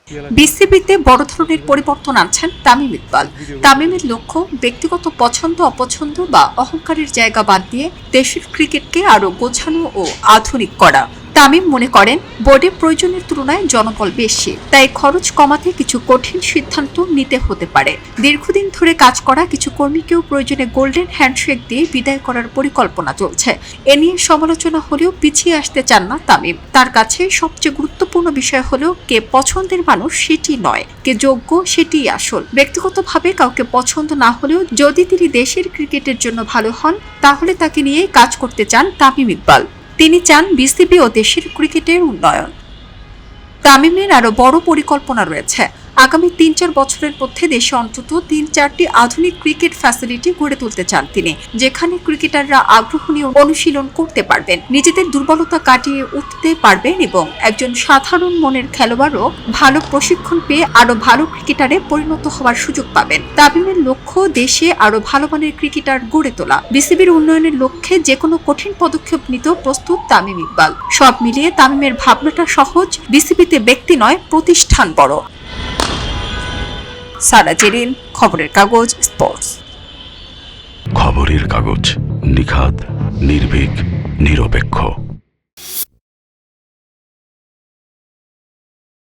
বিসিবিতে বড় ধরনের পরিবর্তন আনছেন তামিম ইকবাল। তামিমের লক্ষ্য ব্যক্তিগত পছন্দ অপছন্দ বা অহংকারের জায়গা বাদ দিয়ে দেশের ক্রিকেটকে আরও গোছানো ও আধুনিক করা। তামিম মনে করেন বোর্ডে প্রয়োজনের তুলনায় জনবল বেশি, তাই খরচ কমাতে কিছু কঠিন সিদ্ধান্ত নিতে হতে পারে। দীর্ঘদিন ধরে কাজ করা কিছু কর্মীকেও প্রয়োজনে গোল্ডেন হ্যান্ডশেক দিয়ে বিদায় করার পরিকল্পনা চলছে। এ নিয়ে সমালোচনা হলেও পিছিয়ে আসতে চান না তামিম। তার কাছে সবচেয়ে গুরুত্বপূর্ণ বিষয় হলো কে পছন্দের মানুষ সেটি নয়, কে যোগ্য সেটিই আসল। ব্যক্তিগতভাবে কাউকে পছন্দ না হলেও যদি তিনি দেশের ক্রিকেটের জন্য ভালো হন তাহলে তাকে নিয়েই কাজ করতে চান তামিম ইকবাল। তিনি চান বিসিবি ও দেশের ক্রিকেটের উন্নয়ন। তামিমের আরো বড় পরিকল্পনা রয়েছে। আগামী ৩-৪ বছরের মধ্যে দেশে অন্তত ৩-৪টি আধুনিক ক্রিকেট ফ্যাসিলিটি গড়ে তুলতে চান তিনি, যেখানে ক্রিকেটাররা আগ্রহ নিয়ে অনুশীলন করতে পারবেন, নিজেদের দুর্বলতা কাটিয়ে উঠতে পারবেন এবং একজন সাধারণ মনের খেলোয়াড়ও ভালো প্রশিক্ষণ পেয়ে আরো ভালো ক্রিকেটারে পরিণত হওয়ার সুযোগ পাবেন। তামিমের লক্ষ্য দেশে আরো ভালো মানের ক্রিকেটার গড়ে তোলা। বিসিবির উন্নয়নের লক্ষ্যে যেকোনো কঠিন পদক্ষেপ নিতেও প্রস্তুত তামিম ইকবাল। সব মিলিয়ে তামিমের ভাবনাটা সহজ, বিসিবিতে ব্যক্তি নয় প্রতিষ্ঠান বড়। সারা জেরিন, খবরের কাগজ, স্পোর্টস। খবরের কাগজ, নিখাত, নির্ভীক, নিরপেক্ষ।